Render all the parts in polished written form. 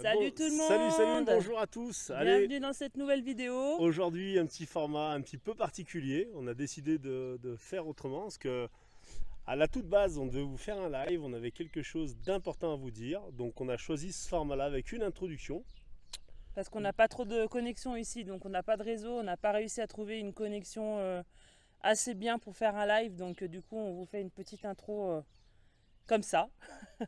Salut tout le monde. Salut, bonjour à tous. Bienvenue dans cette nouvelle vidéo. Aujourd'hui, un petit format un petit peu particulier. On a décidé de faire autrement parce que à la toute base, on devait vous faire un live. On avait quelque chose d'important à vous dire. Donc on a choisi ce format-là avec une introduction. Parce qu'on n'a pas trop de connexion ici, donc on n'a pas de réseau. On n'a pas réussi à trouver une connexion assez bien pour faire un live. Donc du coup, on vous fait une petite intro comme ça.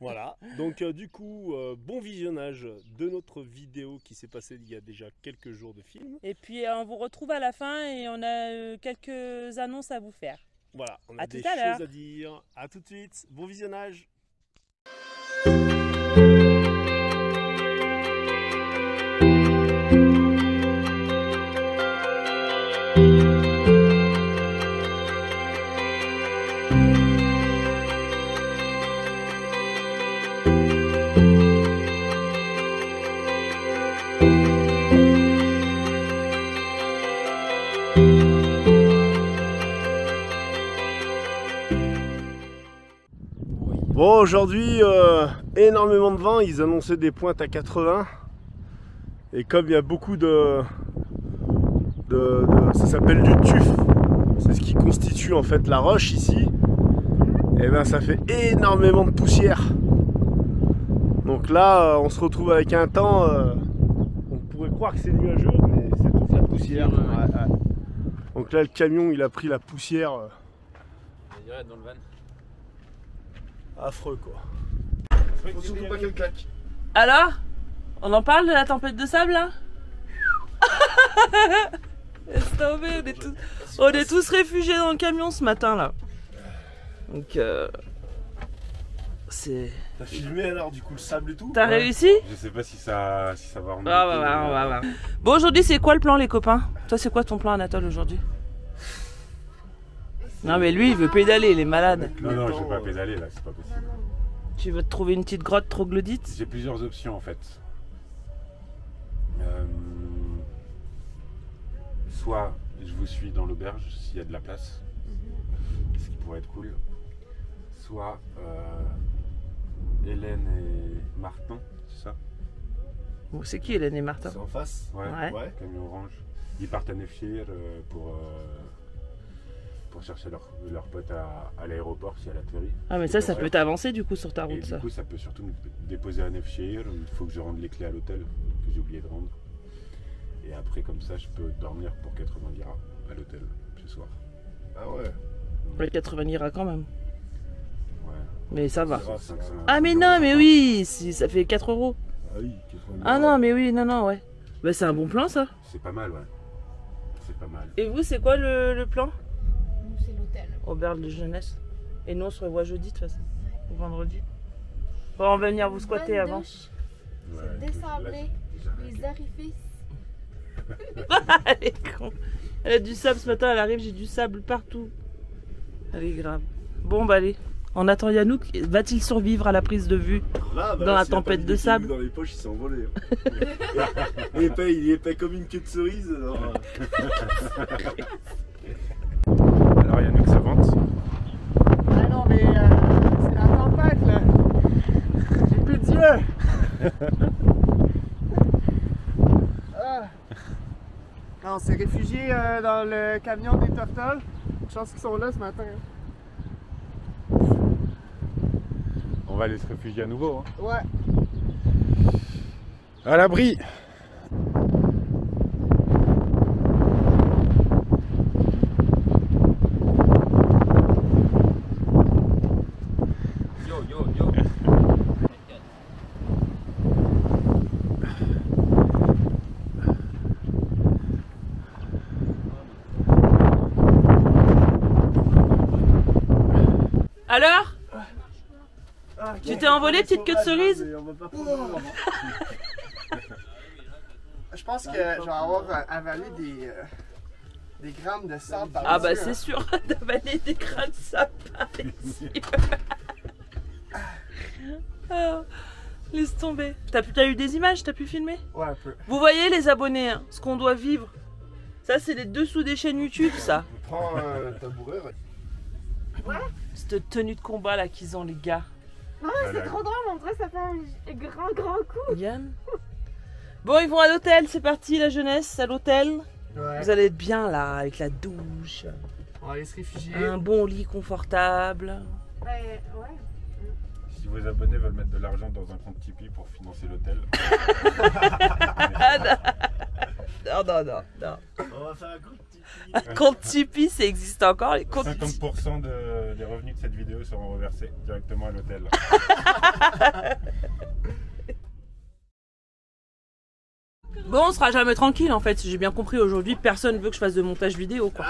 Voilà, donc du coup, bon visionnage de notre vidéo qui s'est passée il y a déjà quelques jours de film. Et puis on vous retrouve à la fin et on a quelques annonces à vous faire. Voilà, on a à des tout à l'heure. choses à dire. À tout de suite, bon visionnage. Bon, aujourd'hui, énormément de vent, ils annonçaient des pointes à 80. Et comme il y a beaucoup ça s'appelle du tuf, c'est ce qui constitue en fait la roche ici, et ben ça fait énormément de poussière. Donc là, on se retrouve avec un temps, on pourrait croire que c'est nuageux, mais c'est toute la poussière. Ouais. Donc là, le camion, il a pris la poussière. Dans le van. Affreux quoi. Faut surtout pas qu'elle claque. Alors, on en parle de la tempête de sable là? Laisse tomber, on est tous réfugiés dans le camion ce matin là. Donc c'est... T'as filmé alors du coup le sable et tout? T'as réussi? Je sais pas si ça va remonter. On va voir. Bon, aujourd'hui c'est quoi le plan les copains? Toi c'est quoi ton plan Anatole aujourd'hui? Non mais lui il veut pédaler, il est malade. Non, je vais pas pédaler là, c'est pas possible. Tu veux te trouver une petite grotte troglodyte? J'ai plusieurs options en fait. Soit je vous suis dans l'auberge s'il y a de la place, ce qui pourrait être cool. Soit Hélène et Martin, c'est ça? C'est qui Hélène et Martin? C'est en face? Ouais. Camion orange. Ils partent à Neufchir pour chercher leur pote à l'aéroport si elle atterrit. Ah mais ça peut t'avancer du coup sur ta route. Et du coup ça peut surtout me déposer à Neufchir. Il faut que je rende les clés à l'hôtel que j'ai oublié de rendre. Et après comme ça je peux dormir pour 80 liras à l'hôtel ce soir. Ah ouais. Ouais, 80 liras quand même. Ouais. Mais ça va. 500, Ah mais non mais oui, ça fait 4 euros. Ah oui, 80 Ah non mais oui, non ouais. Bah c'est un bon plan ça. C'est pas mal, ouais. C'est pas mal. Et vous c'est quoi le plan? C'est l'hôtel. Auberge de jeunesse. Et nous on se revoit jeudi de toute façon. Ou vendredi. Bon on va venir vous squatter avant. C'est dessablé. Les orifices. Elle est con. Elle a du sable ce matin, elle arrive, j'ai du sable partout. Elle est grave. Bon bah allez. On attend Yannouk. Va-t-il survivre à la prise de vue là, dans la tempête de sable? Dans les poches, il s'est envolé. Il est épais comme une queue de cerise. Alors Yannouk ça vente. Ah non mais c'est la tempête là. J'ai plus d'yeux. Non, on s'est réfugiés dans le camion des Tortoles. Je pense qu'ils sont là ce matin. On va aller se réfugier à nouveau. Hein. Ouais. À l'abri. Yo. Alors? Tu t'es envolé petite queue de cerise? Je pense que je vais avoir avalé des grammes de sable par Ah bah c'est sûr, d'avaler des grains de sable par ici. Oh, laisse tomber. T'as eu des images? T'as pu filmer? Ouais, un peu. Vous voyez les abonnés, hein, ce qu'on doit vivre. Ça c'est les dessous des chaînes YouTube ça. Prends un tabouret. Ouais. Cette tenue de combat là qu'ils ont les gars. Non mais c'est trop drôle, on dirait que ça fait un grand coup. Yann, Bon, ils vont à l'hôtel, c'est parti la jeunesse, à l'hôtel. Ouais. Vous allez être bien là, avec la douche, On va aller se réfugier. un bon lit confortable. Ouais. Si vos abonnés veulent mettre de l'argent dans un compte Tipeee pour financer l'hôtel. Non. On va faire un coup de Un compte Tipeee, ça existe encore, les comptes 50% des revenus de cette vidéo seront reversés directement à l'hôtel. Bon, on sera jamais tranquille en fait, si j'ai bien compris aujourd'hui, personne veut que je fasse de montage vidéo quoi.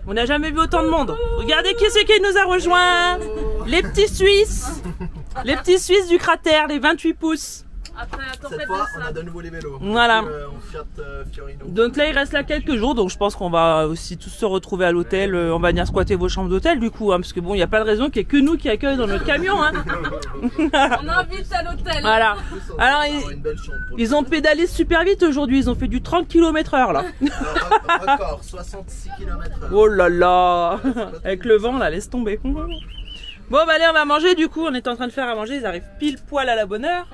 On n'a jamais vu autant de monde. Regardez qui c'est qui nous a rejoints. Les petits Suisses. Les petits Suisses du cratère, les 28 pouces. Après la tempête Cette fois, on a de nouveau les vélos. Voilà. En Fiat Fiorino. Donc là il reste là quelques jours, donc je pense qu'on va aussi tous se retrouver à l'hôtel. On va venir squatter vos chambres d'hôtel du coup, hein, parce que bon, il n'y a pas de raison qu'il n'y ait que nous qui accueillent dans notre camion. Hein. On invite à l'hôtel. Voilà. Alors Une belle chambre pour ils ont pédalé super vite aujourd'hui, ils ont fait du 30 km/h là. Record, 66 km/h. Oh là là. Avec le vent là, laisse tomber. Bon bah allez, on va manger du coup, on est en train de faire à manger, ils arrivent pile poil à la bonne heure.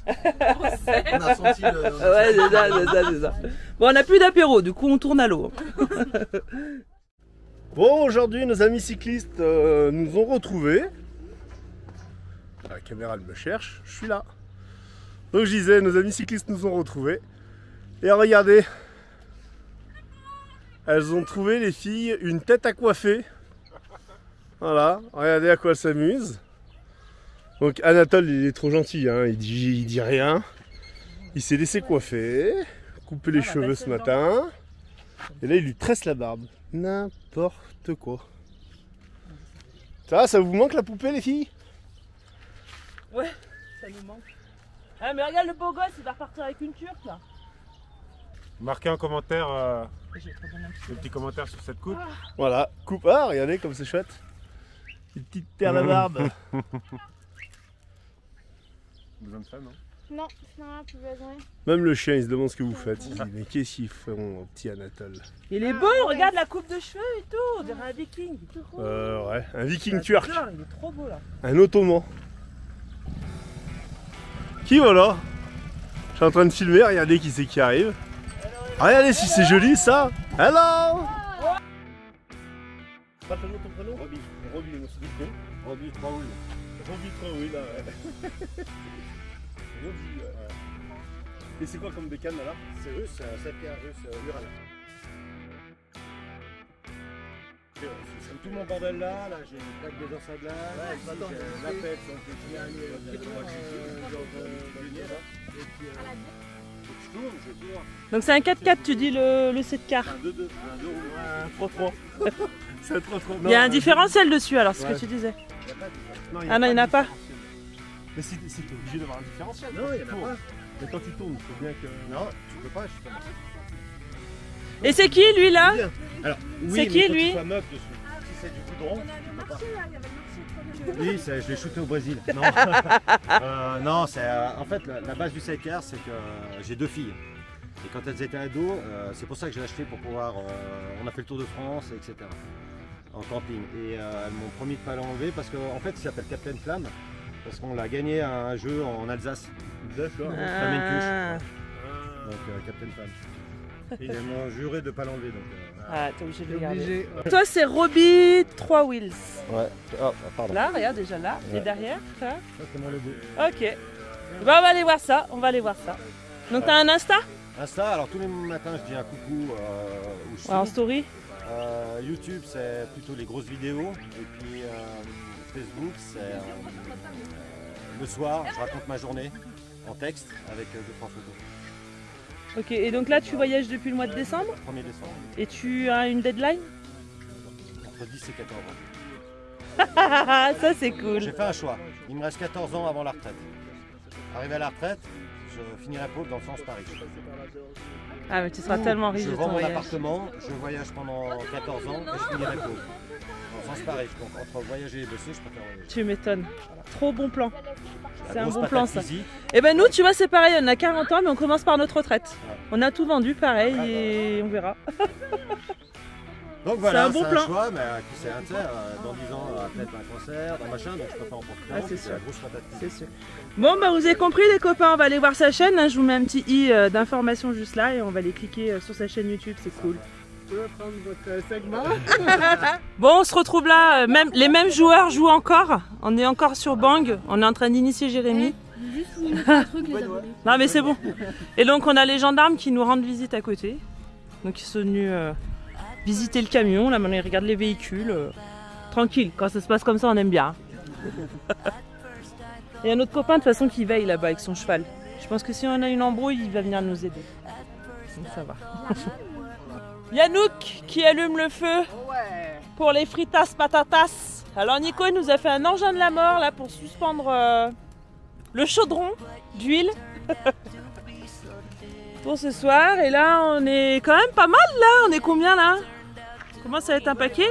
On a senti le. Ouais, c'est ça. Bon, on n'a plus d'apéro, du coup on tourne à l'eau. Bon, aujourd'hui, nos amis cyclistes nous ont retrouvés. La caméra, elle me cherche, je suis là. Donc je disais, nos amis cyclistes nous ont retrouvés. Et regardez, elles ont trouvé, les filles, une tête à coiffer. Voilà, regardez à quoi elles s'amusent. Donc Anatole, il est trop gentil, hein. il dit rien. Il s'est laissé coiffer, couper les cheveux ce matin. Et là, il lui tresse la barbe. N'importe quoi. Ça vous manque la poupée, les filles? Ouais, ça nous manque. Ah mais regarde le beau gosse, il va repartir avec une turque là. Marquez un commentaire, J'ai trop bien un petit un petit commentaire sur cette coupe. Voilà, coupe. Ah, regardez comme c'est chouette. Une petite perle à barbe. Besoin de ça, non? Non, sinon, plus besoin. Même le chien, il se demande ce que vous faites. Il dit, mais qu'est-ce qu'ils font au petit Anatole? Il est beau, regarde la coupe de cheveux et tout, on dirait un viking. Ouais, un viking turc. Il est trop beau là. Un ottoman. Qui voilà? Je suis en train de filmer, regardez qui c'est qui arrive. Regardez si c'est joli ça. Hello. Pas ton prénom? Roby. Roby, moi c'est du con. Roby 3 houles. Roby 3, oui là. Roby, et c'est quoi comme bécane là? C'est russe, c'est un sapien russe Ural. Tout mon bordel là, j'ai une plaque de danse à glace, j'ai la pète, donc j'ai Donc c'est un 4x4, tu dis le 7 car. un 2-2, un 3-3. C'est un 3-3. Il y a un différentiel dessus alors, c'est ce que tu disais. Ah non, il n'y en a pas. Mais c'est obligé d'avoir un différentiel. Non, il n'y en a pas. Mais quand tu tournes, il faut bien que. Non, tu peux pas, justement. Et c'est qui lui là? Alors, C'est qui, lui? moque dessus. Si c'est du goudron, tu peux pas. Oui, je l'ai shooté au Brésil. Non, non c'est en fait la base du sidecar, c'est que j'ai deux filles. Et quand elles étaient ados, c'est pour ça que j'ai acheté pour pouvoir. On a fait le tour de France, etc. En camping. Et elles m'ont promis de ne pas l'enlever parce qu'en fait, il s'appelle Captain Flamme. Parce qu'on l'a gagné à un jeu en Alsace. D'accord. Ah. Donc Captain Flamme. Et ils m'ont juré de ne pas l'enlever. Ah, t'es obligé de le garder. Toi, c'est Roby 3 Wheels. Ouais. Oh, pardon. Là, regarde déjà là. Et derrière, ça. Ça, c'est mon logo. Ok. Bah, on va aller voir ça. On va aller voir ça. Donc, t'as un Insta? Insta, alors tous les matins, je dis un coucou où je suis. Ouais, en story. YouTube, c'est plutôt les grosses vidéos. Et puis Facebook, c'est le soir, je raconte ma journée en texte avec 2-3 photos. Ok, et donc là, tu voyages depuis le mois de décembre? 1er décembre. Et tu as une deadline? Entre 10 et 14 ans. Ça, c'est cool. J'ai fait un choix. Il me reste 14 ans avant la retraite. Arrivé à la retraite, je finirai pauvre dans le sens Paris. Ah, mais tu seras tellement riche Je de vends ton mon voyage. appartement, je voyage pendant 14 ans et je finirai pauvre. Dans le sens Paris. Donc entre voyager et bosser, je préfère voyager. Tu m'étonnes. Trop bon plan. C'est La un grosse bon plan, patate ça. easy. Et ben nous, tu vois, c'est pareil, on a 40 ans, mais on commence par notre retraite. Ouais. On a tout vendu, pareil, et on verra. Donc voilà, un bon plan. choix, mais qui sait, tu sais, dans 10 ans, peut-être un cancer, un machin, donc je préfère en profiter. Ah, c'est sûr. La grosse patate. C'est sûr. Bon, bah vous avez compris les copains, on va aller voir sa chaîne. Hein. Je vous mets un petit i d'information juste là et on va aller cliquer sur sa chaîne YouTube, c'est cool. Je peux prendre votre segment. Bon, on se retrouve là, les mêmes joueurs jouent encore. On est encore sur Bang, on est en train d'initier Jérémy. Juste vous mettez un truc, les abonnés. Non mais c'est bon. Et donc on a les gendarmes qui nous rendent visite à côté. Donc ils sont venus visiter le camion, là maintenant ils regardent les véhicules. Tranquille, quand ça se passe comme ça on aime bien. Il y a un autre copain de toute façon qui veille là-bas avec son cheval. Je pense que si on a une embrouille, il va venir nous aider. Donc ça va. Yannouk qui allume le feu pour les fritas patatas. Alors Nico il nous a fait un engin de la mort là pour suspendre le chaudron d'huile pour ce soir. Et là on est quand même pas mal là. On est combien là? Comment ça va être un paquet?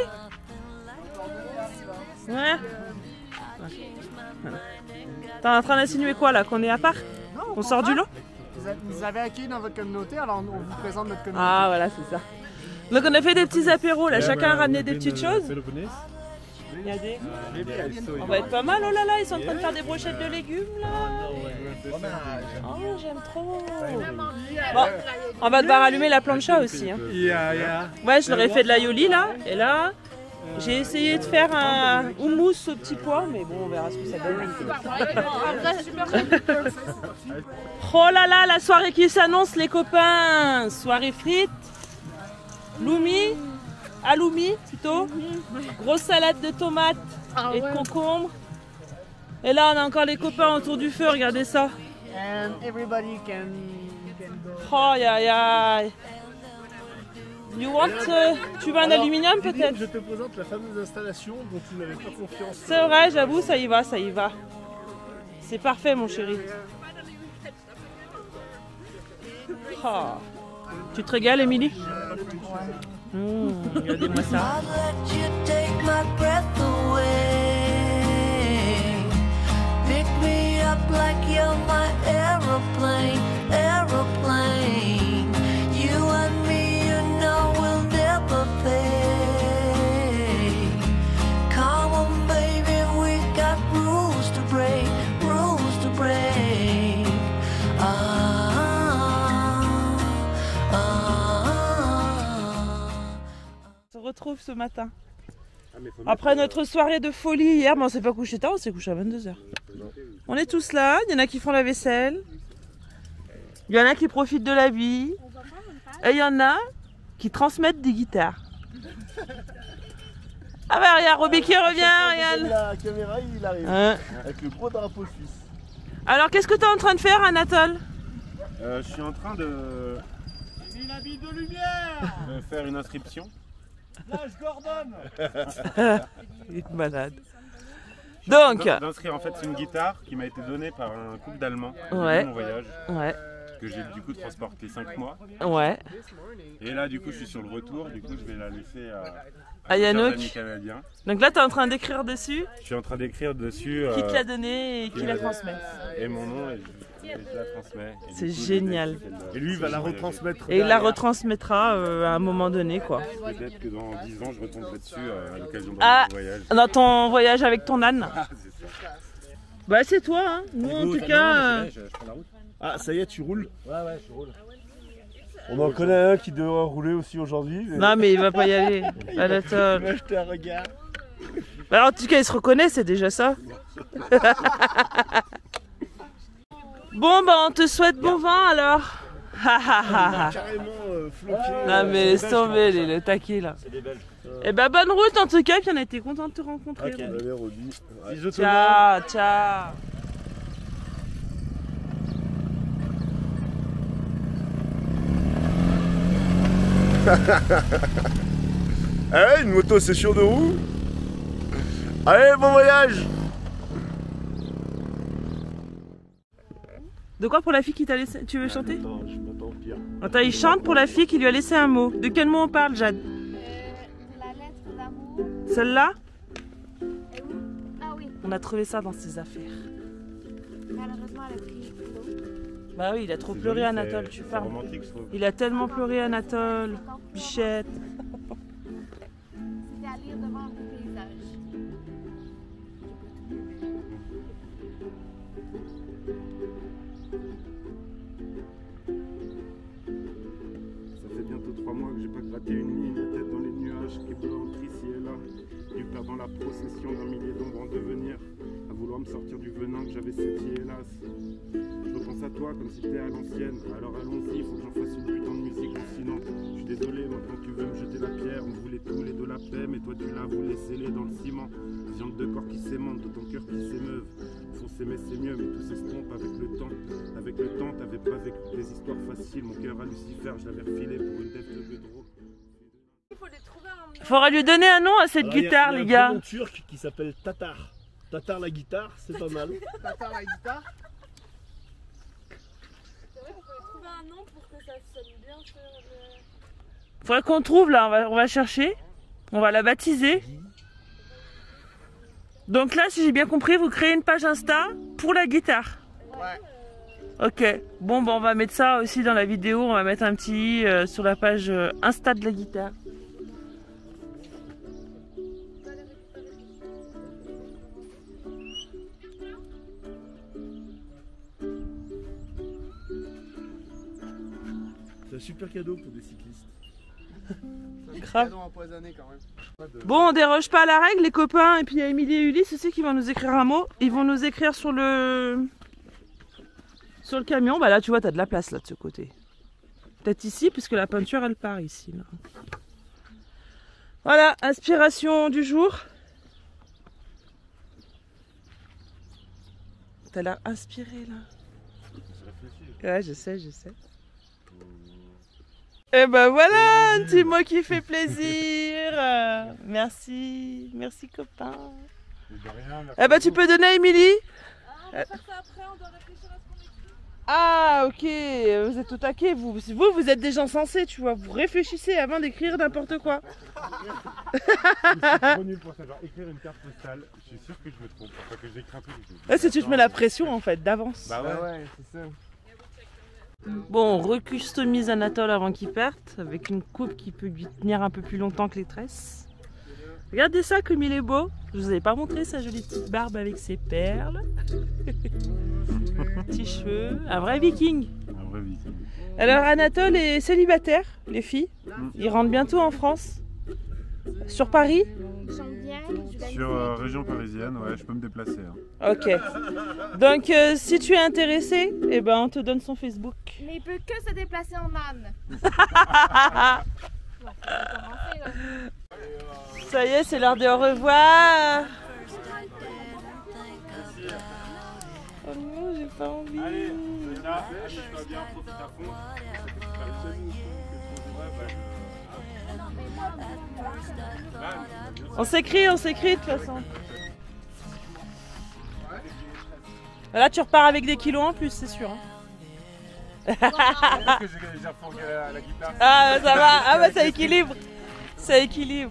Ouais. T'es en train d'insinuer quoi là? Qu'on est à part? On sort du lot? Vous avez accueilli dans votre communauté, alors on vous présente notre communauté. Ah voilà, c'est ça. Donc on a fait des petits apéros là, chacun a ramené des petites choses. Il y a des... On va être pas mal, oh là là, ils sont en train de faire des brochettes de légumes là. Oh j'aime trop. Bon, on va devoir allumer la plancha aussi. Hein. Ouais, je leur ai fait de l'aïoli là, et là j'ai essayé de faire un houmous au petit pois, mais bon on verra ce que ça donne. Oh là là, la soirée qui s'annonce les copains. Soirée frites, loumi, aloumi plutôt, grosse salade de tomates et de concombres. Et là on a encore les copains autour du feu, regardez ça. And everybody can go. Oh ya ya. You want, tu veux un aluminium peut-être? Je te présente la fameuse installation dont tu n'avais pas confiance. C'est vrai, j'avoue, ça y va, ça y va. C'est parfait mon chéri. Oh. Tu te régales, Émilie? Regardez-moi ça. On se retrouve ce matin. Après notre soirée de folie hier, mais on s'est pas couché tard, on s'est couché à 22h. On est tous là, il y en a qui font la vaisselle, il y en a qui profitent de la vie, et il y en a qui transmettent des guitares. Ah bah regarde, Roby qui revient, regarde. La caméra il arrive, avec le gros drapeau suisse. Alors qu'est-ce que tu es en train de faire, Anatole? Je suis en train de faire une inscription. Flash Gordon. Il est malade. Donc, D'inscrire, en fait, c'est une guitare qui m'a été donnée par un couple d'Allemands Ouais. de mon voyage, ouais, que j'ai du coup transporté 5 mois. ouais. Et là, du coup, je suis sur le retour, du coup, je vais la laisser À Yannouk. amis canadiens. Donc là, tu es en train d'écrire dessus, Je suis en train d'écrire dessus qui te l'a donné et qui la transmet. et mon nom, et je la transmets. Et C'est du coup, génial. le Et lui il va la texte, retransmettre. Et il la retransmettra à un moment donné, quoi. Peut-être que dans 10 ans, je retomberai dessus à l'occasion d'un Ah. voyage. Dans ton voyage avec ton âne. Ah, c'est ça. Bah c'est toi, hein. Nous en tout cas... Je prends la route. Ah ça y est tu roules. Ouais, je roule. On en connaît un qui devrait rouler aussi aujourd'hui. Non mais il va pas y aller. Anatole. Moi je te regarde. Bah, en tout cas il se reconnaît, c'est déjà ça. Bon bah on te souhaite bon vent alors. Carrément floqué. Non mais laisse tomber le taquet là. C'est des Belges. Et bah bonne route en tout cas, puis on a été content de te rencontrer. Ok. Allez Rodi. Ciao, ciao. Allez une moto c'est sur deux roues. Allez bon voyage. De quoi pour la fille qui t'a laissé? Tu veux chanter? Attends, je m'attends au pire. Attends, il chante pour la fille qui lui a laissé un mot. De quel mot on parle, Jade? La lettre d'amour. Celle-là? Et où? Ah oui, On a trouvé ça dans ses affaires. malheureusement elle a pris l'eau. Bah oui, il a trop pleuré Anatole, tu C'est parles. romantique, je trouve. Il a tellement pleuré Anatole, bichette. Ça fait bientôt 3 mois que j'ai pas gratté une ligne, la tête dans les nuages, qui entre ici et là. Du perdant la procession d'un millier d'ombres en devenir, à vouloir me sortir du venin que j'avais sétié, hélas. Je repense à toi comme si t'étais à l'ancienne, alors allons-y, faut que j'en fasse une putain de musique, sinon je suis désolé, maintenant tu veux me jeter la pierre, on voulait tous les deux la paix, mais toi tu l'as voulu sceller dans le ciment. Viande de corps qui s'aimante, de ton cœur qui s'émeuve. Faut s'aimer c'est mieux, mais tout s'estompe avec le temps. Avec le temps, t'avais pas vécu des histoires faciles, mon cœur à Lucifer, je l'avais refilé pour une tête de Pedro. Faudra lui donner un nom à cette guitare, les gars. Il y a un turc qui s'appelle Tatar. Tatar la guitare, c'est pas mal. Tatar la guitare. C'est vrai qu'on pourrait trouver un nom pour que ça sonne bien sur le... Faudrait qu'on trouve là, on va chercher. On va la baptiser. Donc là, si j'ai bien compris, vous créez une page Insta pour la guitare. Ouais. Ok. Bon, on va mettre ça aussi dans la vidéo. On va mettre un petit sur la page Insta de la guitare. C'est un super cadeau pour des cyclistes. Grave. Cadeau empoisonné quand même. Bon, on déroge pas à la règle, les copains. Et puis il y a Émilie et Ulysse aussi qui vont nous écrire un mot. Ils vont nous écrire sur le camion. Bah là, tu vois, t'as de la place là de ce côté. Peut-être ici, puisque la peinture elle part ici. Là. Voilà, inspiration du jour. T'as l'air inspiré là. Ouais, je sais. Et ben voilà, un petit mot qui fait plaisir. Merci copain. Eh ben tu peux donner à Émilie. On va faire ça après, on doit réfléchir à ce qu'on écrit. Ah ok, vous êtes au taquet, vous êtes des gens sensés, tu vois, vous réfléchissez avant d'écrire n'importe quoi. Je suis trop nul pour ça, genre écrire une carte postale, je suis sûr que je me trompe, enfin que j'écris un truc. Est-ce que tu te mets la pression en fait d'avance? Bah Ouais, c'est ça. Bon, on recustomise Anatole avant qu'il parte, avec une coupe qui peut lui tenir un peu plus longtemps que les tresses. Regardez ça comme il est beau. Je vous avais pas montré sa jolie petite barbe avec ses perles. Petits cheveux, un vrai viking. Un vrai viking. Alors Anatole est célibataire, les filles. Il rentre bientôt en France. Sur Paris? Sur région parisienne, ouais, je peux me déplacer. Hein. Ok. Donc si tu es intéressé, eh ben, on te donne son Facebook. Mais il peut que se déplacer en âne. Ça y est, c'est l'heure de au revoir. Oh non, j'ai pas envie. Allez, là, amuse-toi bien, profite à fond. On s'écrit de toute façon. Là, tu repars avec des kilos en plus, c'est sûr. Hein. Parce que j'ai déjà fourgué la guitare. Ah, ça va. Ah, bah ça équilibre. Ça équilibre.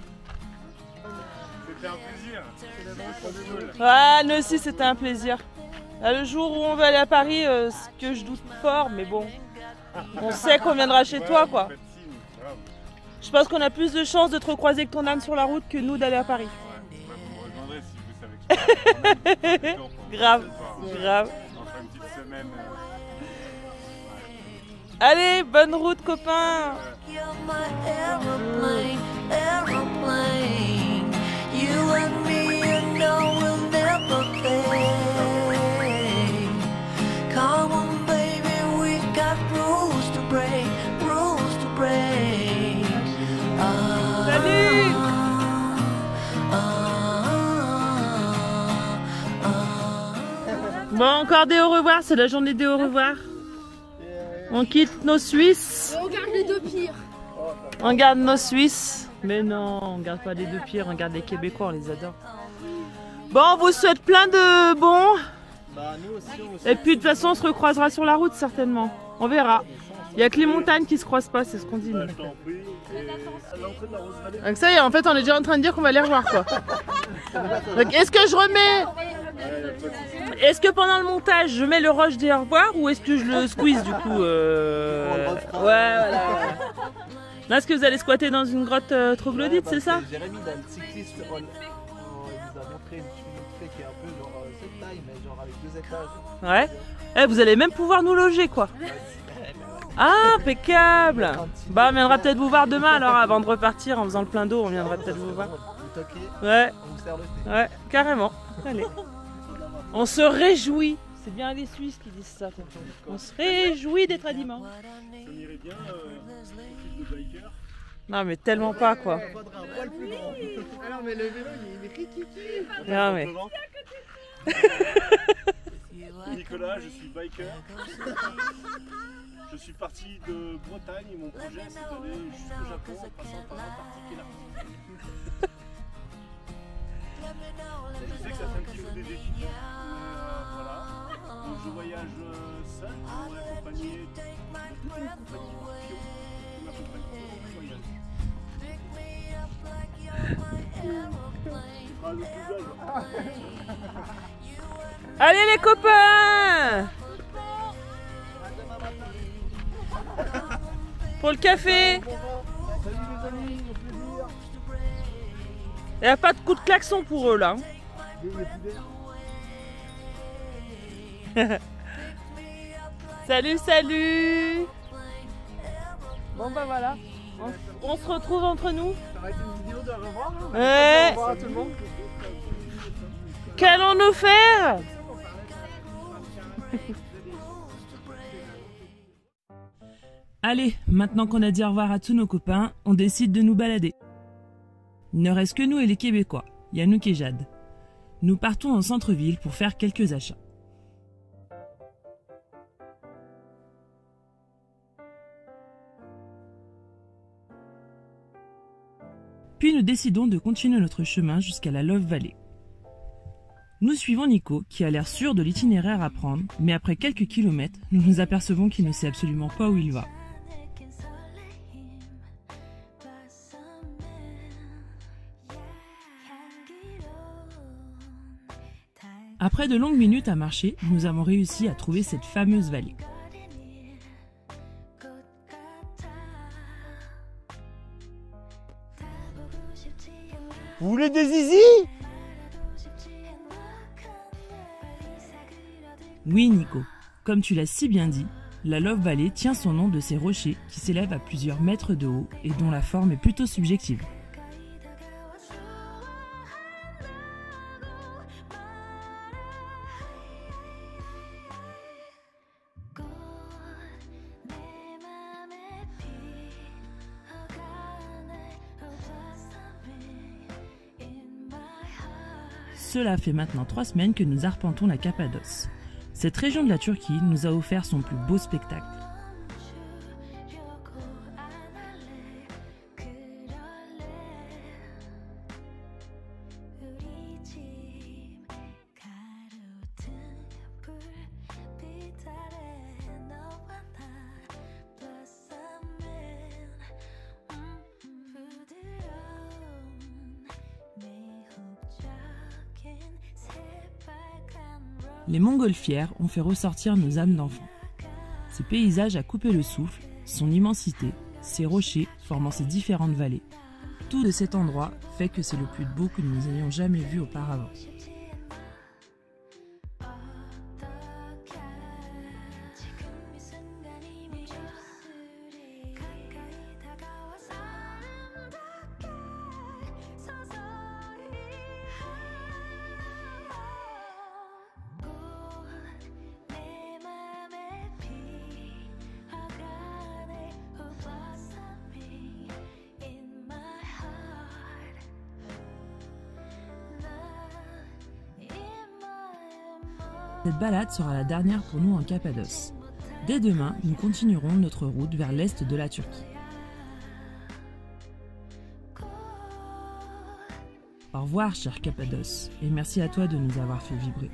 C'était un plaisir. C'était cool. Ah, nous aussi, c'était un plaisir. Là, le jour où on va aller à Paris, ce que je doute fort, mais bon, on sait qu'on viendra chez toi, quoi. Faites signe, grave. Je pense qu'on a plus de chances de te recroiser avec ton âne sur la route que nous d'aller à Paris. Ouais, vous me rejoindrez si vous savez que je suis Grave, grave. On fera une petite semaine. Allez, bonne route, copains. You're my aeroplane, aeroplane. You and me, you know we'll never fade. Come on, baby, we got rules to break, rules to break. Salut. Bon, encore des au revoir, c'est la journée des au revoir. On quitte nos Suisses. On garde les deux pires. On garde nos Suisses. Mais non, on garde pas les deux pires, on garde les Québécois, on les adore. Bon, on vous souhaite plein de bons. Bah, nous aussi, Et puis de toute façon, on se recroisera sur la route certainement. On verra. Il n'y a que les montagnes qui se croisent pas, c'est ce qu'on dit. nous. Je t'en prie. Et à l'entrée de la Roseraie. Donc ça y est, en fait, on est déjà en train de dire qu'on va les revoir, quoi. Donc est-ce que je remets... Est-ce que pendant le montage, je mets le rush des au revoir ou est-ce que je le squeeze du coup Ouais, voilà. Là, est-ce que vous allez squatter dans une grotte troglodyte, c'est ça? Jérémy, dans le cycliste, il nous a montré une tuyauterie qui est un peu genre cette taille, mais genre avec 2 étages. Ouais. Eh, vous allez même pouvoir nous loger, quoi. Ah, impeccable. Bah, on viendra peut-être vous voir demain alors, avant de repartir en faisant le plein d'eau, on viendra peut-être vous voir. Vous toquez, Ouais, on vous sert le thé. ouais, carrément. Allez. On se réjouit. C'est bien les Suisses qui disent ça. On se réjouit d'être à dimanche. Ça m'irait bien au fil de biker. Non, mais tellement pas, quoi. Il faudra un poil plus grand. Ah non, mais le vélo, il est rikiki. Non, mais... Nicolas, je suis biker. Je suis parti de Bretagne et mon projet c'est d'aller jusqu'au Japon en passant par l'Antarctique et l'Arctique. Je sais que ça fait un petit peu des défis. Voilà. Donc je voyage seul, pour accompagner de toute une compagnie qui m'accompagne tout au long du voyage. Tu feras le doublage. Allez les copains! Pour le café! Il n'y a pas de coup de klaxon pour eux là. Salut, salut! Bon bah voilà, on se retrouve entre nous. Ça va être une vidéo de revoir. Ouais. Au revoir à tout le monde. Qu'allons-nous faire? Allez, maintenant qu'on a dit au revoir à tous nos copains, on décide de nous balader. Il ne reste que nous et les Québécois, Yannouk et Jade. Nous partons en centre-ville pour faire quelques achats. Puis nous décidons de continuer notre chemin jusqu'à la Love Valley. Nous suivons Nico, qui a l'air sûr de l'itinéraire à prendre, mais après quelques kilomètres, nous nous apercevons qu'il ne sait absolument pas où il va. Après de longues minutes à marcher, nous avons réussi à trouver cette fameuse vallée. Vous voulez des zizi? Oui Nico, comme tu l'as si bien dit, la Love Valley tient son nom de ces rochers qui s'élèvent à plusieurs mètres de haut et dont la forme est plutôt subjective. Cela fait maintenant 3 semaines que nous arpentons la Cappadoce. Cette région de la Turquie nous a offert son plus beau spectacle. Les montgolfières ont fait ressortir nos âmes d'enfants. Ces paysages à couper le souffle, son immensité, ces rochers formant ces différentes vallées. Tout de cet endroit fait que c'est le plus beau que nous ayons jamais vu auparavant. Cette balade sera la dernière pour nous en Cappadoce. Dès demain, nous continuerons notre route vers l'est de la Turquie. Au revoir, cher Cappadoce, et merci à toi de nous avoir fait vibrer.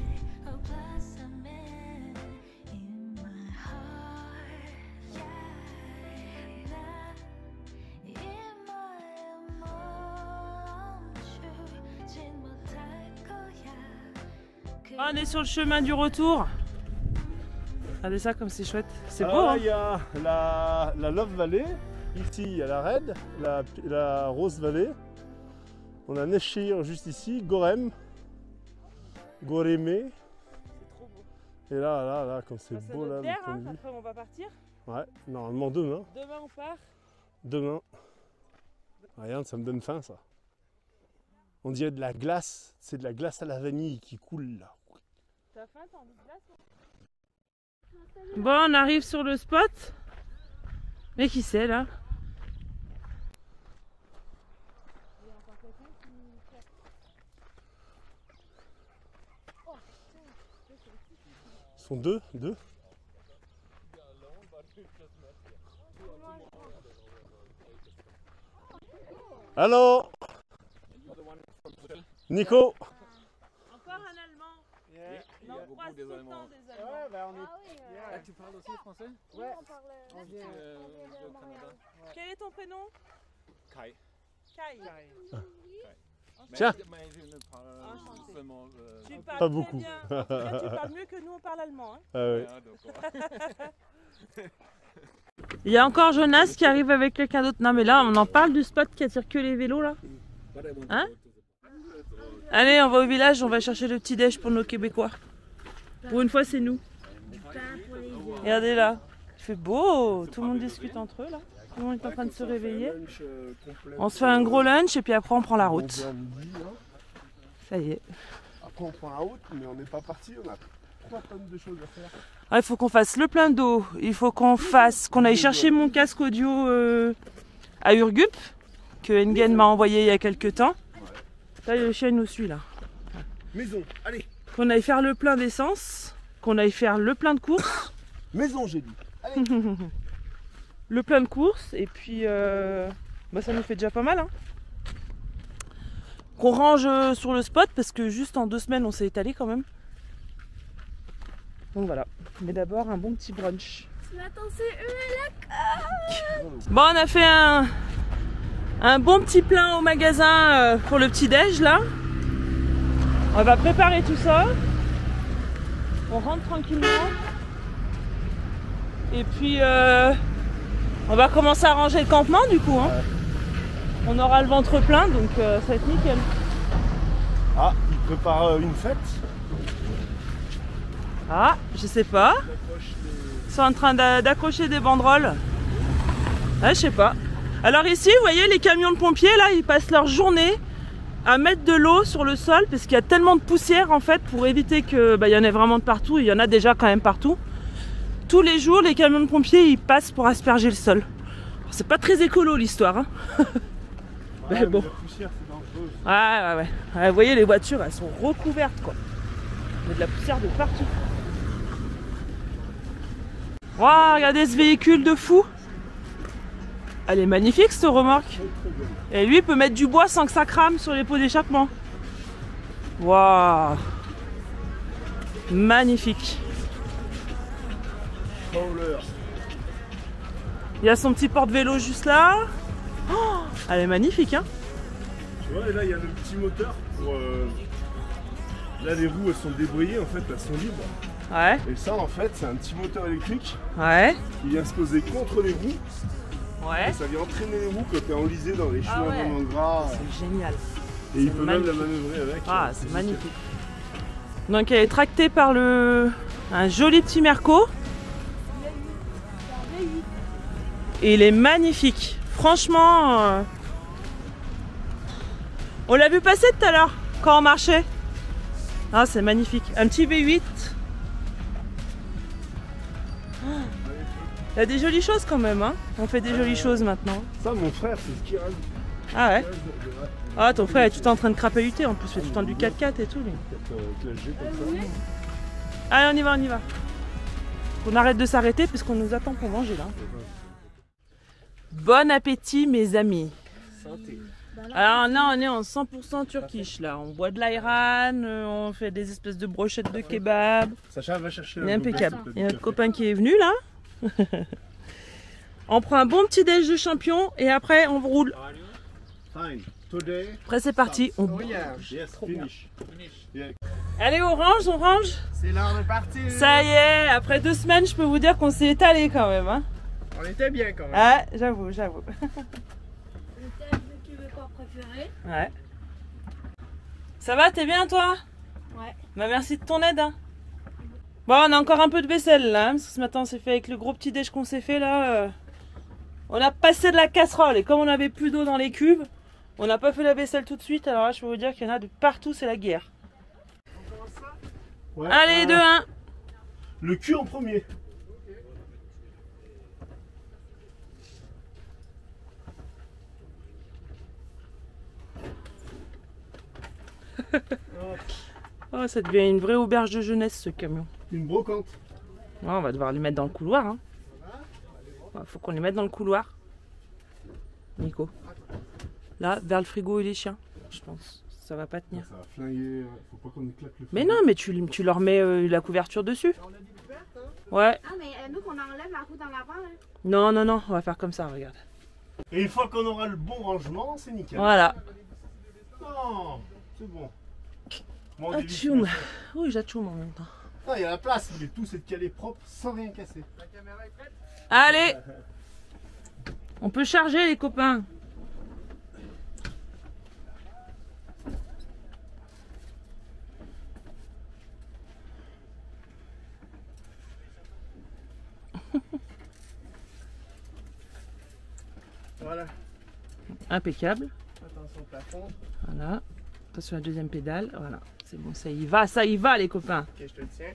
On est sur le chemin du retour. Regardez ça comme c'est chouette. C'est beau, hein? Il y a la Love Valley. Ici, il y a la Red, la Rose Valley. On a Neshir juste ici, Gorem, Gorémé. C'est trop beau. Et là, comme c'est Ça, beau là, notre terre, le point hein, de vue. après on va partir. Ouais, normalement demain. Demain on part. Demain. Regarde, ça me donne faim ça. On dirait de la glace. C'est de la glace à la vanille qui coule là. T'as faim, t'as envie de glace? Bon, on arrive sur le spot. Mais qui c'est là? Ils sont deux. Allô? Nico? Encore un Allemand. Il y a beaucoup des Allemands. Ah oui, Ah, tu parles aussi français? ouais. On parlait. On vient de Canada. Quel est ton prénom? Kai. Kai. Tiens. Mais je ne parle Enchanté. seulement Tu le... parles Pas très beaucoup. bien. En tout cas, tu parles mieux que nous on parle allemand. Hein. Ah ouais. Ah, d'accord. Il y a encore Jonas qui arrive avec quelqu'un d'autre. Non mais là on en parle du spot qui attire que les vélos là. Hein? Allez, on va au village, on va chercher le petit déj pour nos Québécois. Pour une fois c'est nous. Regardez là, il fait beau, tout le monde discute entre eux là. Tout le monde est en train de se réveiller. On se fait un gros lunch et puis après on prend la route. Ça y est. Après on prend la route, mais on n'est pas parti, on a 3 tonnes de choses à faire. Ah, il faut qu'on fasse le plein d'eau, il faut qu'on aille chercher mon casque audio à Urgup, que Engen m'a envoyé il y a quelques temps. Là le chien nous suit là. Maison, allez. Qu'on aille faire le plein d'essence, qu'on aille faire le plein de courses. Maison j'ai dit. Le plein de courses et puis bah, ça nous fait déjà pas mal. Hein. Qu'on range sur le spot parce que juste en 2 semaines on s'est étalé quand même. Donc voilà, mais d'abord un bon petit brunch. Attends, c'est eux Bon, on a fait un bon petit plein au magasin pour le petit déj là. On va préparer tout ça. On rentre tranquillement. Et puis on va commencer à ranger le campement du coup. Hein. On aura le ventre plein donc ça va être nickel. Ah, ils préparent une fête. Ah, je sais pas. Ils sont en train d'accrocher des banderoles. Ah, je sais pas. Alors ici, vous voyez, les camions de pompiers, là, ils passent leur journée à mettre de l'eau sur le sol parce qu'il y a tellement de poussière, en fait, pour éviter que y en ait vraiment de partout. Il y en a déjà quand même partout. Tous les jours, les camions de pompiers, ils passent pour asperger le sol. C'est pas très écolo, l'histoire. Hein. Mais bon. La poussière, c'est dangereux. Ouais. Vous voyez, les voitures, elles sont recouvertes, quoi. Il y a de la poussière de partout. Waouh, regardez ce véhicule de fou. Elle est magnifique cette remorque. Et lui il peut mettre du bois sans que ça crame sur les pots d'échappement. Waouh. Magnifique. Il y a son petit porte-vélo juste là. Oh, elle est magnifique hein. Tu vois, et là il y a le petit moteur pour... Là les roues elles sont débrayées en fait, elles sont libres. Ouais. Et ça en fait c'est un petit moteur électrique Ouais. qui vient se poser contre les roues. Ouais. Et ça vient entraîner les roues quand t'es enlisé dans les chemins ouais. vraiment gras. C'est génial. Et il peut même la magnifique. manœuvrer avec. Ah, c'est magnifique. Donc elle est tractée par un joli petit Merco. Et il est magnifique. Franchement, on l'a vu passer tout à l'heure quand on marchait. Ah, c'est magnifique. Un petit V8. Il y a des jolies choses quand même. Hein. On fait des jolies choses maintenant. Ça mon frère c'est ce qui reste. Ah ouais. Ah, ton frère est tout le temps en train de crapahuter. En plus, il fait tout le temps du 4x4 et tout. Lui. Allez, on y va. On arrête de s'arrêter puisqu'on nous attend pour manger là. Bon appétit mes amis. Santé. Alors là on est en 100% turkish là. On boit de l'ayran, on fait des espèces de brochettes de kebab. Sacha va chercher Il est impeccable. Il y a notre copain qui est venu là. On prend un bon petit déj de champion et après on roule. Fine. Today. Après c'est parti. On... Yes, finish. Allez on range. C'est l'heure de partir. Ça y est, après 2 semaines je peux vous dire qu'on s'est étalé quand même. Hein. On était bien quand même. Ah j'avoue. Le thème de Québécois préféré. Ouais. Ça va, t'es bien toi? Ouais. Bah merci de ton aide. Hein. Bon, on a encore un peu de vaisselle là, parce que ce matin on s'est fait avec le gros petit déj qu'on s'est fait là. On a passé de la casserole et comme on n'avait plus d'eau dans les cubes, on n'a pas fait la vaisselle tout de suite. Alors là, je peux vous dire qu'il y en a de partout, c'est la guerre. Ouais, Allez, 2-1. Le cul en premier. Oh, ça devient une vraie auberge de jeunesse ce camion. Une brocante. Ouais, on va devoir les mettre dans le couloir. Hein. Ouais, faut qu'on les mette dans le couloir. Nico. Là, vers le frigo et les chiens, je pense. Ça va pas tenir. Ça va flinguer, faut pas qu'on éclate le frigo. Mais non, mais tu leur mets la couverture dessus. Ouais. Ah, mais nous, qu'on enlève la roue dans l'avant, là. Non, non, non, on va faire comme ça, regarde. Et une fois qu'on aura le bon rangement, c'est nickel. Voilà. Non, c'est bon. Bon, Ah, tchoum. Oui, j'atchoum en même temps. il y a la place, mais tout c'est de caler propre sans rien casser. Allez, on peut charger les copains. Voilà. Impeccable. Attention au plafond. Voilà. Attention à la deuxième pédale. Voilà. C'est bon, ça y va les copains. Ok, je te le tiens.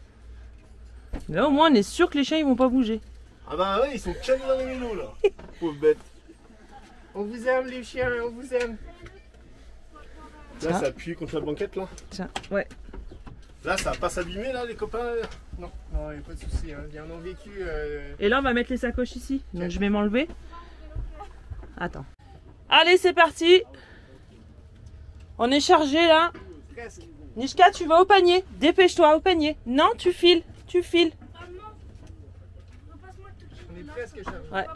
Là au moins on est sûr que les chiens ils vont pas bouger. Ah bah ouais, ils sont calés dans les vélos là. Pauvre bête. On vous aime les chiens, on vous aime. Là, ça appuie contre la banquette là. Tiens, ouais. Là, ça va pas s'abîmer là, les copains. Non, non, il n'y a pas de souci. Hein. Ils en ont vécu. Et là on va mettre les sacoches ici. Donc je vais m'enlever. Attends. Allez, c'est parti. On est chargé là. Presque. Nishka, tu vas au panier. Dépêche-toi au panier. Non, tu files. Tu files. On est presque chargé. Ouais.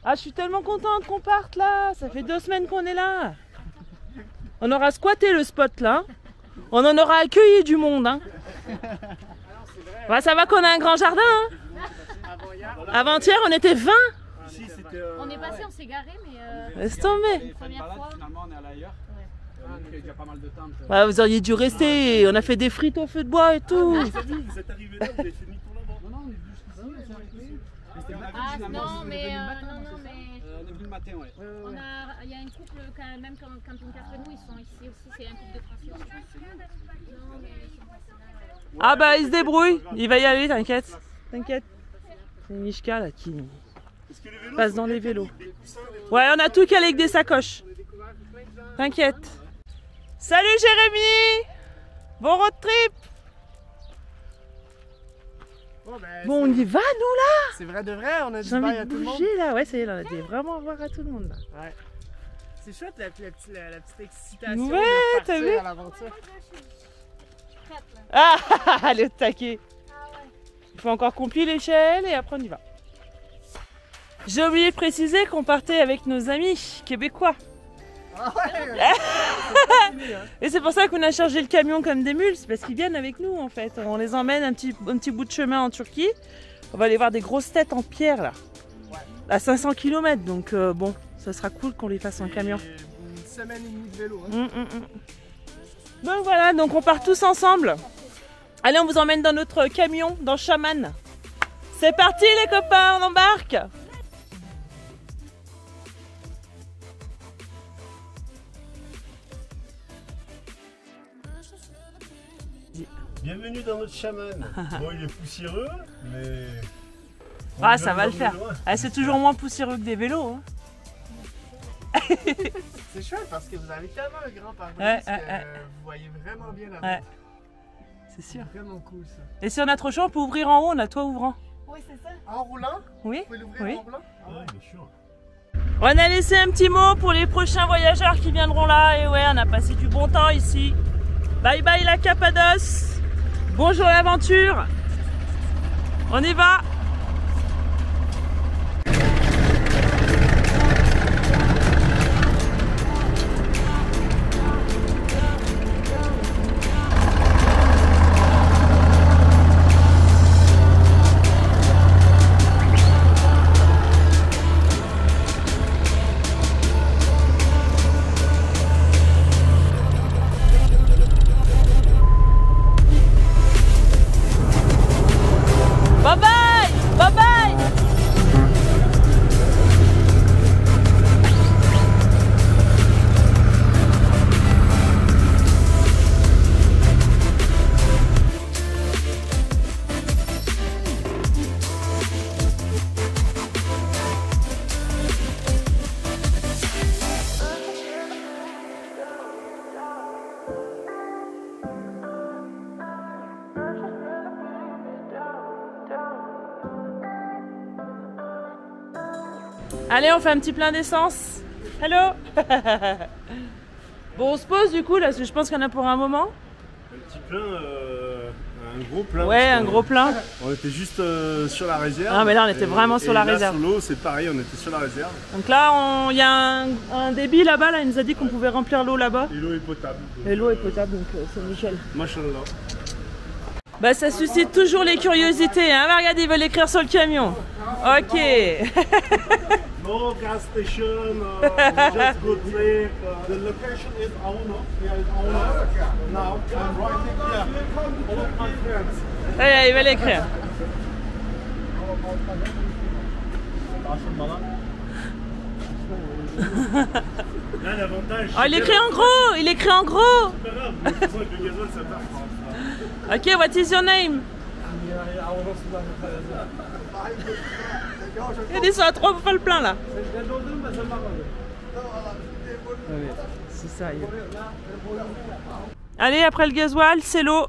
Ah, je suis tellement contente qu'on parte là. Ça fait 2 semaines qu'on est là. On aura squatté le spot là. On en aura accueilli du monde. Hein. Ouais, ça va qu'on a un grand jardin. Hein. Avant-hier, on était 20. Ici, On est passé, on s'est garé, mais Laisse tomber. première fois. Finalement, on est allé ailleurs. Donc, il y a déjà pas mal de tentes. Ouais, vous auriez dû rester. On a fait des frites au feu de bois et tout. vous êtes arrivés là, vous avez fait demi-tour là-bas. Non, non, on est venu jusqu'ici, on s'est arrêté. C'était le matin, Ah finalement. non, mais On est venu le matin, ouais. il y a un couple, même quand camping-car que nous, ils sont ici aussi, c'est un couple de Français aussi. Non, mais ils sont passés là. Ah bah il se débrouille. Il va y aller, t'inquiète. T'inquiète. C'est Nishka là qui passe dans les vélos. Ouais, on a tout calé avec des sacoches. T'inquiète. Salut Jérémy. Bon road trip. Bon, on y va nous là. C'est vrai de vrai, on a J'ai dit envie bye de à tout le monde. bouger là. Ouais, ça y est, on a dit vraiment au revoir à tout le monde là. Ouais. C'est chouette la petite excitation Ouais, de t'as partir vu à l'aventure. Ah, allez au taquet. Il faut encore qu'on plie l'échelle et après on y va. J'ai oublié de préciser qu'on partait avec nos amis québécois. Ah ouais. Et c'est pour ça qu'on a chargé le camion comme des mules, c'est parce qu'ils viennent avec nous en fait. On les emmène un petit bout de chemin en Turquie. On va aller voir des grosses têtes en pierre là. À 500 km, donc bon, ça sera cool qu'on les fasse en camion. Une semaine et demie de vélo. Hein. Donc voilà, donc on part tous ensemble. Allez, on vous emmène dans notre camion, dans Chaman. C'est parti les copains, on embarque. Bienvenue dans notre chaman. Bon, il est poussiéreux, mais. Ah, ça va le faire. Ah, c'est toujours moins poussiéreux que des vélos. Hein. C'est chouette parce que vous avez tellement un grand pare-brise Ouais, que ouais. vous voyez vraiment bien la Ouais. route. C'est sûr. C'est vraiment cool ça. Et si on a trop chaud, on peut ouvrir en haut, on a toit ouvrant. Oui, c'est ça. En roulant, Oui, vous pouvez l'ouvrir oui. en roulant. Ouais, bien sûr. On a laissé un petit mot pour les prochains voyageurs qui viendront là. Et ouais, on a passé du bon temps ici. Bye bye la Cappadoce. Bonjour l'aventure. On y va. Allez, on fait un petit plein d'essence. Hello. Bon, on se pose du coup là, parce que je pense qu'il y en a pour un moment. Un petit plein, un gros plein. Ouais, un gros plein. On était juste sur la réserve. Ah mais là on était vraiment sur la là, réserve. Sur l'eau, c'est pareil, on était sur la réserve. Donc là, il y a un débit là-bas, là, il nous a dit qu'on pouvait remplir l'eau là-bas. Et l'eau est potable. Et l'eau est potable, donc c'est nickel. Machallah. Bah ça suscite toujours les curiosités, hein. Regarde, ils veulent écrire sur le camion. Ok. No gas station, just good trip. The location is Aono. Yeah, it's Aono. Now I'm writing here. All of my friends. Allez, ils veulent écrire. Là, l'avantage. Oh, il écrit en gros, il écrit en gros. C'est pas grave, de toute façon, avec le gasoil, ça part. Ok, what is your name? Il est sur la 3 fois le plein là. C'est ça. Allez, après le gasoil, c'est l'eau.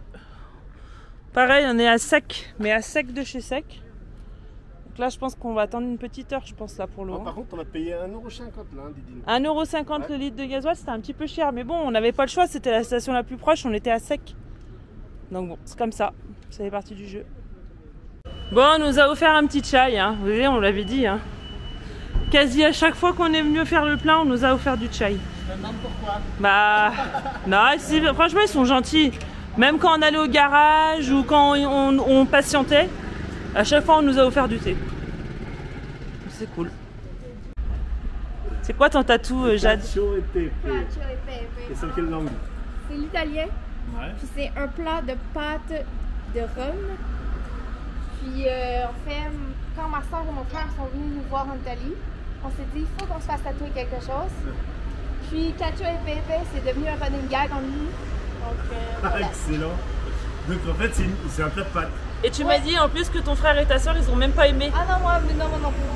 Pareil, on est à sec, mais à sec de chez sec. Donc là, je pense qu'on va attendre une petite heure, je pense, là pour l'eau. Par contre, on a payé 1,50 € là, Didine. 1,50 € le litre de gasoil, c'était un petit peu cher. Mais bon, on n'avait pas le choix, c'était la station la plus proche, on était à sec. Donc bon, c'est comme ça, ça fait partie du jeu. Bon, on nous a offert un petit chai, hein. Vous voyez, on l'avait dit. Hein. Quasi à chaque fois qu'on est venu faire le plein, on nous a offert du chai. Je me demande pourquoi. Bah, non, franchement, ils sont gentils. Même quand on allait au garage ou quand on patientait, à chaque fois, on nous a offert du thé. C'est cool. C'est quoi ton tatou, Jade? Cacio e pepe. Cacio e pepe. Et c'est quelle langue? C'est l'italien. Ouais. Puis c'est un plat de pâte de rhum. Puis en fait, quand ma soeur et mon frère sont venus nous voir en Italie, on s'est dit il faut qu'on se fasse tatouer quelque chose. Puis Cacio e pepe, c'est devenu un running gag en nous. Donc voilà. Excellent. Donc en fait, c'est un plat de pâtes. Et tu m'as dit en plus que ton frère et ta soeur, ils ont même pas aimé. Ah non, moi non plus.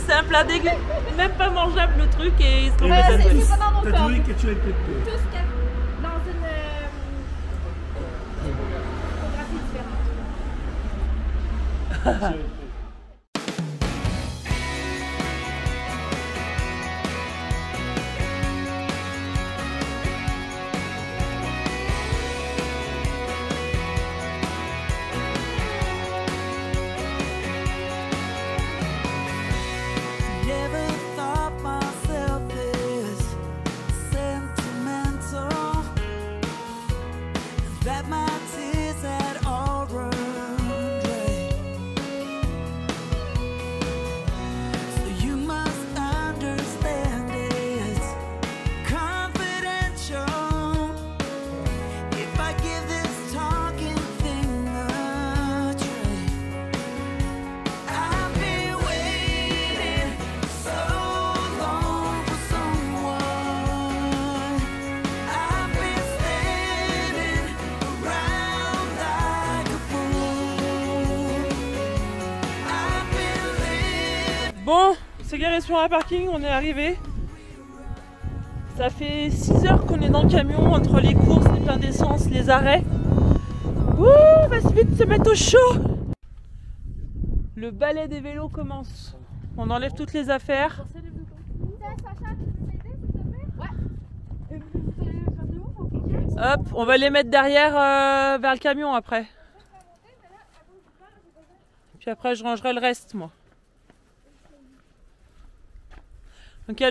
C'est un plat dégueu, même pas mangeable le truc et ils se Ouais, c'est pas dans nos corps. Tatoué Cacio e pepe. Tous dans une photographie différente. Never thought myself this sentimental, that my tears had all run dry. So you must understand it's confidential if I give this talking thing a try. I've been waiting so long for someone. I've been standing around like a fool. I've been living. Bon, c'est garé sur un parking, on est arrivé. Ça fait 6 heures qu'on est dans le camion entre les courses, les pleins d'essence, les arrêts. Ouh, va vite se mettre au chaud. Le balai des vélos commence. On enlève toutes les affaires. Hop, on va les mettre derrière vers le camion après. Puis après je rangerai le reste moi. Donc il y a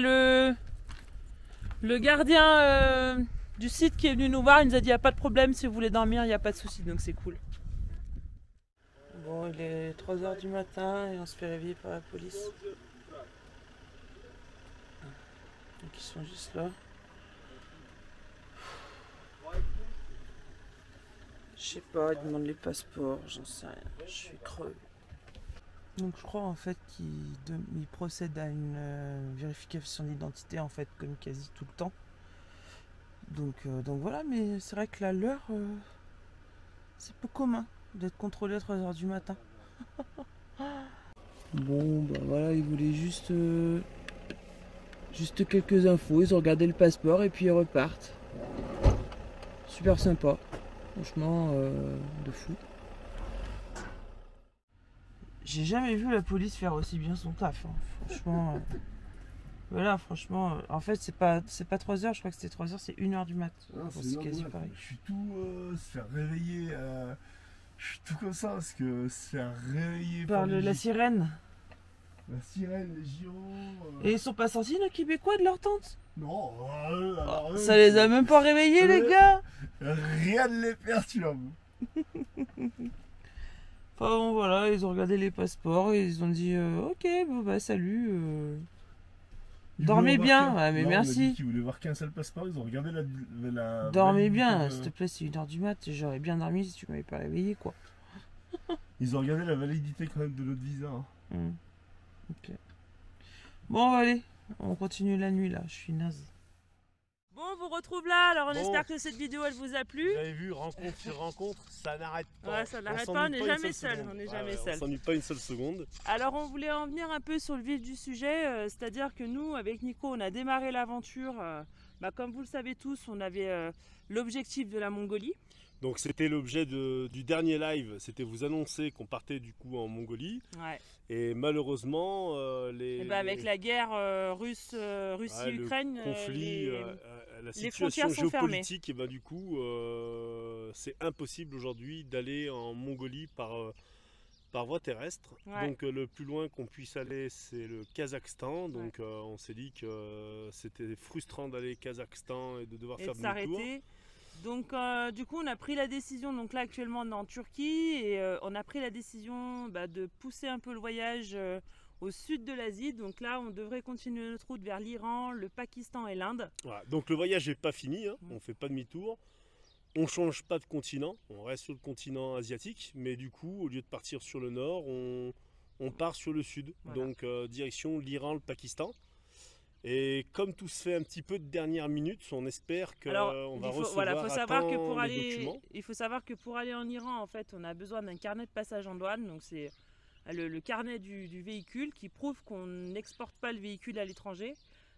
le gardien du site qui est venu nous voir, il nous a dit il n'y a pas de problème, si vous voulez dormir, il n'y a pas de souci, donc c'est cool. Bon, il est 3 h du matin et on se fait réveiller par la police. Donc ils sont juste là. Je sais pas, ils demandent les passeports, j'en sais rien, je suis crevé. Donc je crois en fait qu'il procède à une vérification d'identité en fait comme quasi tout le temps. Donc voilà, mais c'est vrai que là l'heure c'est peu commun d'être contrôlé à 3 h du matin. Bon bah voilà, ils voulaient juste quelques infos, ils ont regardé le passeport et puis ils repartent. Super sympa, franchement de fou. J'ai jamais vu la police faire aussi bien son taf. Hein. Franchement. Voilà, franchement. En fait, c'est pas 3 heures, je crois que c'était 3 heures, c'est 1 heure du mat. Non, Bon, c'est quasi normal. pareil. Je suis tout se faire réveiller. Je suis tout comme ça parce que se faire réveiller Par la sirène. La sirène, les gyros. Et ils sont pas sortis nos Québécois de leur tente? Non, alors eux, ça les a même pas réveillés les gars. Rien ne les perturbe. Enfin bon voilà, ils ont regardé les passeports et ils ont dit ok, bon bah salut. Dormez bien, ouais, mais non, merci. On a dit qu'ils voulaient voir qu'un seul passeport, ils ont regardé la Dormez validité bien, de- s'il te plaît, c'est 1 heure du mat, j'aurais bien dormi si tu m'avais pas réveillé quoi. Ils ont regardé la validité quand même de notre visa. Hein. Ok. Bon allez, on continue la nuit là, je suis naze. Bon, on vous retrouve là, alors on Bon. espère que cette vidéo elle vous a plu. Vous avez vu, rencontre sur rencontre, ça n'arrête pas. Ouais, ça n'arrête pas, on n'est jamais seul, on n'est jamais seul. On s'ennuie pas une seule seconde. Alors on voulait en venir un peu sur le vif du sujet, c'est-à-dire que nous, avec Nico, on a démarré l'aventure, comme vous le savez tous, on avait l'objectif de la Mongolie. Donc c'était l'objet du dernier live, c'était vous annoncer qu'on partait du coup en Mongolie. Ouais. Et malheureusement, avec la guerre Russie-Ukraine, le conflit, la les situation frontières sont fermées. géopolitique, et ben du coup, c'est impossible aujourd'hui d'aller en Mongolie par voie terrestre. Ouais. Donc le plus loin qu'on puisse aller, c'est le Kazakhstan. Donc on s'est dit que c'était frustrant d'aller au Kazakhstan et de devoir et faire de demi-tour. s'arrêter. Donc du coup on a pris la décision, donc là actuellement on est en Turquie et on a pris la décision de pousser un peu le voyage au sud de l'Asie. Donc là on devrait continuer notre route vers l'Iran, le Pakistan et l'Inde. Voilà. Donc le voyage n'est pas fini, hein. On ne fait pas demi-tour. On ne change pas de continent, on reste sur le continent asiatique, mais du coup au lieu de partir sur le nord, on part sur le sud. Voilà. Donc direction l'Iran, le Pakistan. Et comme tout se fait un petit peu de dernière minute, on espère qu'on va recevoir à temps les documents. Il faut savoir que pour aller en Iran, en fait, on a besoin d'un carnet de passage en douane. Donc c'est le carnet du véhicule qui prouve qu'on n'exporte pas le véhicule à l'étranger.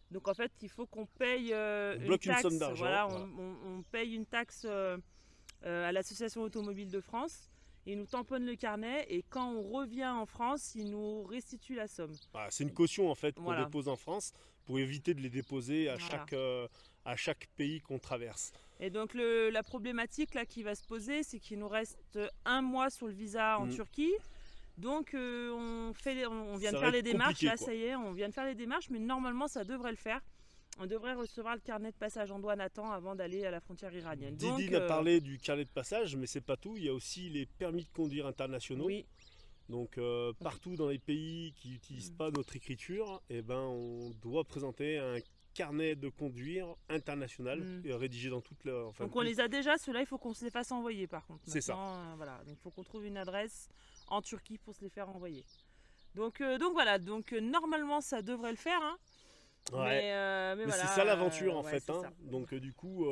Donc en fait, il faut qu'on paye une taxe. Somme d'argent. Voilà, on paye une taxe à l'Association automobile de France. Ils nous tamponnent le carnet et quand on revient en France, ils nous restituent la somme. Voilà, c'est une caution en fait qu'on Voilà. dépose en France pour éviter de les déposer à, Voilà. à chaque pays qu'on traverse. Et donc la problématique là qui va se poser, c'est qu'il nous reste 1 mois sur le visa en Turquie. Donc on vient de faire les démarches, là ça y est, on vient de faire les démarches, mais normalement ça devrait le faire. On devrait recevoir le carnet de passage en douane à temps avant d'aller à la frontière iranienne. Didine a parlé du carnet de passage, mais c'est pas tout. Il y a aussi les permis de conduire internationaux. Oui. Donc partout dans les pays qui n'utilisent pas notre écriture, on doit présenter un carnet de conduire international rédigé dans toute la... Donc on les a déjà, ceux-là il faut qu'on se les fasse envoyer par contre. C'est ça. Voilà. Donc il faut qu'on trouve une adresse en Turquie pour se les faire envoyer. Donc voilà, normalement ça devrait le faire. Hein. Ouais. Mais voilà, c'est ça l'aventure en fait. Hein. Donc du coup,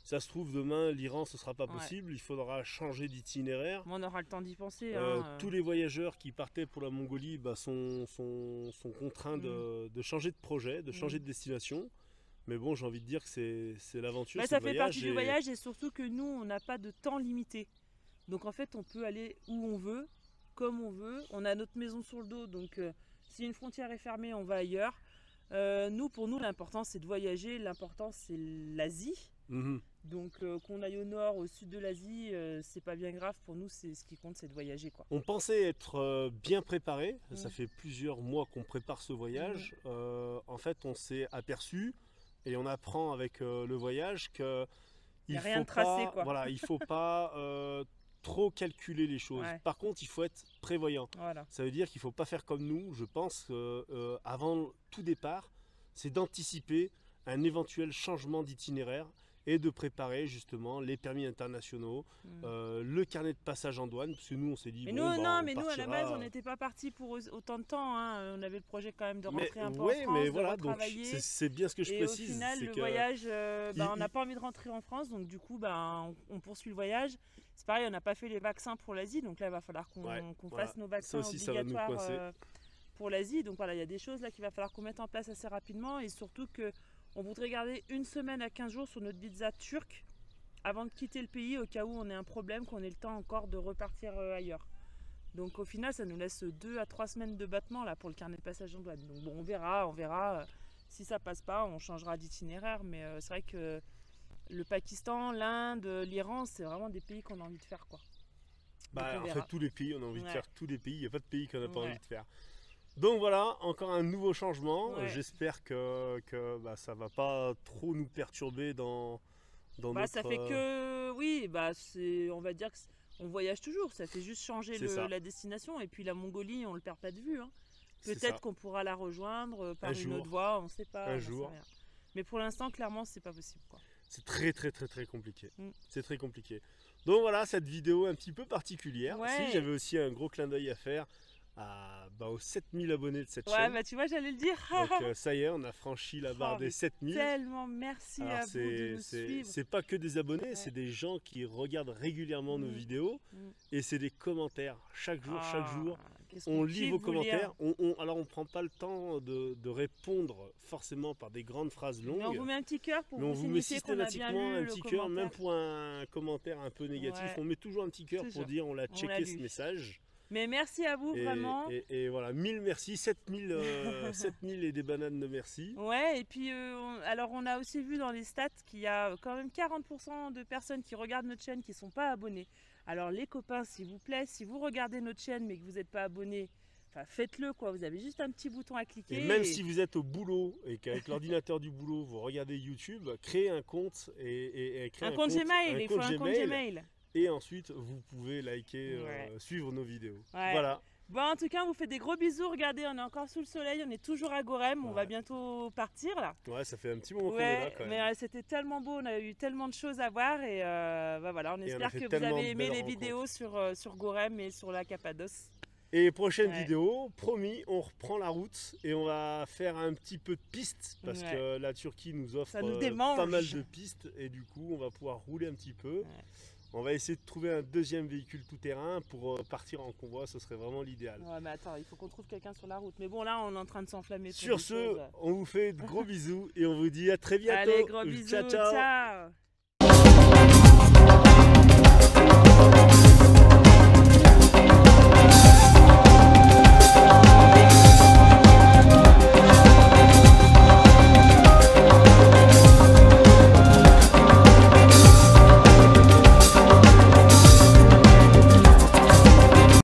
ça se trouve demain l'Iran ce sera pas possible, il faudra changer d'itinéraire. On aura le temps d'y penser. Tous les voyageurs qui partaient pour la Mongolie sont contraints de changer de projet, de changer de destination. Mais bon, j'ai envie de dire que c'est l'aventure. Ça fait partie du voyage et surtout que nous, on n'a pas de temps limité. Donc en fait, on peut aller où on veut, comme on veut. On a notre maison sur le dos, donc si une frontière est fermée, on va ailleurs. Pour nous, l'important c'est de voyager, l'important c'est l'Asie. Donc qu'on aille au nord, au sud de l'Asie, c'est pas bien grave. Pour nous, ce qui compte, c'est de voyager, quoi. On pensait être bien préparé. Ça fait plusieurs mois qu'on prépare ce voyage. En fait, on s'est aperçu et on apprend avec le voyage que il a rien de tracé, quoi. Voilà, il faut pas trop calculer les choses. Ouais. Par contre, il faut être prévoyant. Voilà. Ça veut dire qu'il ne faut pas faire comme nous. Je pense avant tout départ, c'est d'anticiper un éventuel changement d'itinéraire et de préparer justement les permis internationaux, le carnet de passage en douane, parce que nous on s'est dit... Mais nous, nous à la base on n'était pas partis pour autant de temps, hein. On avait le projet quand même de rentrer un peu en France, mais voilà, de retravailler. C'est bien ce que je précise. Et au final le voyage, on n'a pas envie de rentrer en France, donc du coup on poursuit le voyage. C'est pareil, on n'a pas fait les vaccins pour l'Asie, donc là il va falloir qu'on fasse nos vaccins obligatoires pour l'Asie. Donc voilà, il y a des choses là qu'il va falloir qu'on mette en place assez rapidement et surtout que on voudrait garder 1 semaine à 15 jours sur notre visa turc avant de quitter le pays au cas où on ait un problème, qu'on ait le temps encore de repartir ailleurs. Donc au final, ça nous laisse 2 à 3 semaines de battement là pour le carnet de passage en douane. Donc bon, on verra. Si ça passe pas, on changera d'itinéraire. Mais c'est vrai que le Pakistan, l'Inde, l'Iran, c'est vraiment des pays qu'on a envie de faire, quoi. Bah, en fait, tous les pays, on a envie de faire tous les pays. Il n'y a pas de pays qu'on n'a pas envie de faire. Donc voilà, encore un nouveau changement. J'espère que bah, ça va pas trop nous perturber dans notre... Ça fait que, oui, on va dire qu'on voyage toujours. Ça fait juste changer la destination. Et puis la Mongolie, on le perd pas de vue. Hein. Peut-être qu'on pourra la rejoindre par une autre voie, on ne sait pas. Un jour. Mais pour l'instant, clairement, c'est pas possible, quoi. C'est très compliqué. C'est très compliqué. Donc voilà, cette vidéo un petit peu particulière. Si, j'avais aussi un gros clin d'œil à faire aux 7000 abonnés de cette chaîne. Ouais, tu vois, j'allais le dire. Donc ça y est, on a franchi la barre des 7000. Tellement merci à vous de nous suivre. C'est pas que des abonnés, c'est des gens qui regardent régulièrement nos vidéos. Et c'est des commentaires. Chaque jour, on lit vos commentaires. Alors on prend pas le temps de répondre forcément par des grandes phrases longues. Mais on vous met un petit cœur pour vous signifier systématiquement un petit cœur, même pour un commentaire un peu négatif. On met toujours un petit cœur pour dire on l'a checké ce message. Mais merci à vous, vraiment. Et voilà, 1000 merci, 7000 et des bananes de merci. Ouais, et puis alors on a aussi vu dans les stats qu'il y a quand même 40% de personnes qui regardent notre chaîne qui ne sont pas abonnées. Alors les copains, s'il vous plaît, si vous regardez notre chaîne mais que vous n'êtes pas abonné, faites-le, quoi. Vous avez juste un petit bouton à cliquer. Et même si vous êtes au boulot et qu'avec l'ordinateur du boulot, vous regardez YouTube, créez un compte et créez un compte Gmail. Il faut un compte Gmail. Et ensuite, vous pouvez liker, suivre nos vidéos. Voilà. Bon, en tout cas, on vous fait des gros bisous. Regardez, on est encore sous le soleil, on est toujours à Gorem. On va bientôt partir là. Ouais, ça fait un petit moment qu'on est là quand même. Mais c'était tellement beau, on a eu tellement de choses à voir. Et voilà, on espère que vous avez aimé les vidéos sur Gorem et sur la Cappadoce. Et prochaine vidéo, promis, on reprend la route et on va faire un petit peu de piste parce que la Turquie nous offre pas mal de pistes et du coup, on va pouvoir rouler un petit peu. On va essayer de trouver un deuxième véhicule tout-terrain pour partir en convoi, ce serait vraiment l'idéal. Ouais, mais attends, il faut qu'on trouve quelqu'un sur la route. Mais bon, là, on est en train de s'enflammer. Sur ce, on vous fait de gros bisous et on vous dit à très bientôt. Allez, gros bisous, ciao.